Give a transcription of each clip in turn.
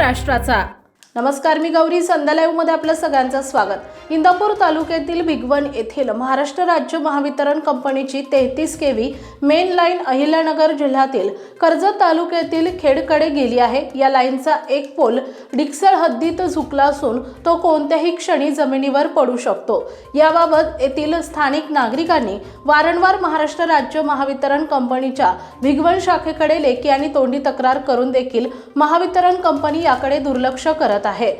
महाराष्ट्राचा। नमस्कार, मी गौरी। संध्या लाईव्ह मध्ये आपलं सगळ्यांचं स्वागत। इंदापूर तालुक्यातील भिगवण येथील महाराष्ट्र राज्य महावितरण कंपनीची 33 केव्ही मेन लाईन अहिल्यानगर जिल्ह्यातील कर्जत तालुक्यातील खेडकडे गेली आहे। या लाईनचा एक पोल डिक्सळ हद्दीत झुकला असून तो कोणत्याही क्षणी जमिनीवर पडू शकतो। याबाबत येथील स्थानिक नागरिकांनी वारंवार महाराष्ट्र राज्य महावितरण कंपनीच्या भिगवण शाखेकडे लेखी आणि तोंडी तक्रार करून देखील महावितरण कंपनी याकडे दुर्लक्ष करत आहे।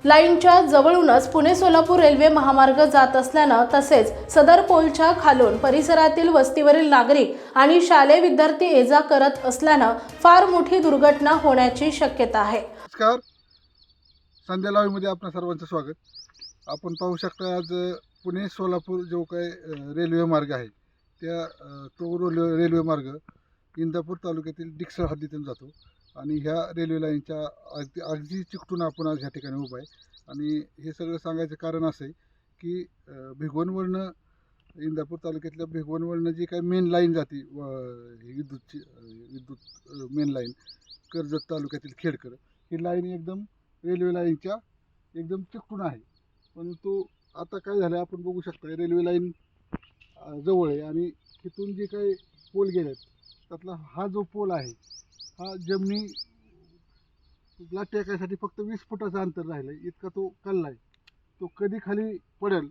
लाईनच्या जवळूनच पुणे सोलापूर रेल्वे महामार्ग जात असल्यानं तसेच सदर पोलच्या खालून परिसरातील वस्तीवरील नागरिक आणि शालेय विद्यार्थी ये-जा करत असल्यानं फार मोठी दुर्घटना होण्याची शक्यता आहे। नमस्कार, संध्या लाईव्ह मध्ये आपल्या सर्वांचं स्वागत। आपण पाहू शकता आज पुणे सोलापूर जो काही रेल्वे मार्ग आहे त्या तो रेल्वे मार्ग इंदापूर तालुक्यातील डिक्सळ हद्दीतून जातो आणि ह्या रेल्वे लाईनच्या अगदी चिकटून आपण आज ह्या ठिकाणी उभा आहे। आणि हे सगळं सांगायचं कारण असं आहे की भिगवणवरनं इंदापूर तालुक्यातल्या भिगवणवरनं जी काही मेन लाईन जाते विद्युत मेन लाईन कर्जत तालुक्यातील खेडकर, ही लाईन एकदम रेल्वे लाईनच्या एकदम चिकटून आहे। परंतु आता काय झालं आपण बघू शकता, रेल्वे लाईन जवळ आहे आणि तिथून जे काही पोल गेलेत त्यातला हा जो पोल आहे हा जमिनीला टेकायसाठी फक्त 20 फुटाचं अंतर राहिलं आहे। इतका तो कल्ला आहे, तो कधी खाली पडेल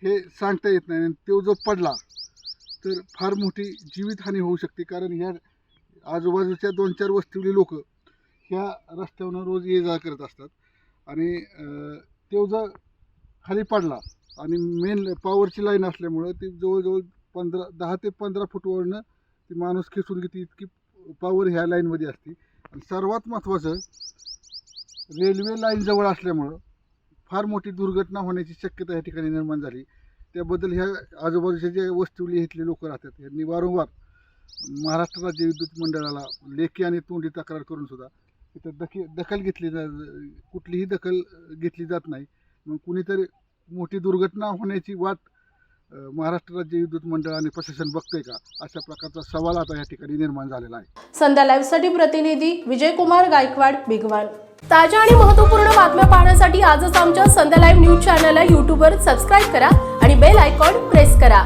हे सांगता येत नाही। आणि तो जो पडला तर फार मोठी जीवितहानी होऊ शकते, कारण ह्या आजूबाजूच्या 2-4 वस्तीवरील लोक ह्या रस्त्यावरून रोज ये-जा करत असतात आणि तो जर खाली पडला आणि मेन पॉवरची लाईन असल्यामुळं ती जवळजवळ 10 ते 15 फूटवरनं ती माणूस खेचून घेते, इतकी पॉवर ह्या लाईनमध्ये असते। आणि सर्वात महत्त्वाचं, रेल्वे लाईन जवळ असल्यामुळं फार मोठी दुर्घटना होण्याची शक्यता या ठिकाणी निर्माण झाली। त्याबद्दल ह्या आजूबाजूचे जे वस्तीवली इथले लोक राहतात यांनी वारंवार महाराष्ट्र राज्य विद्युत मंडळाला लेखी आणि तोंडी तक्रार करून सुद्धा इथं दखल घेतली कुठलीही दखल घेतली जात नाही। मग कुणीतरी मोठी दुर्घटना होण्याची वाट महाराष्ट्र राज्य विद्युत मंडळ आणि प्रशासन बघतंय का, अशा प्रकारचा सवाल आता या ठिकाणी निर्माण झालेला आहे। संध्या लाईव्ह साठी प्रतिनिधी विजयकुमार गायकवाड, भिगवण। ताज्या आणि महत्त्वपूर्ण बातम्या पाहण्यासाठी आजच आमच्या संध्या लाईव्ह न्यूज चॅनलला YouTube वर सबस्क्राइब करा आणि बेल आयकॉन प्रेस करा।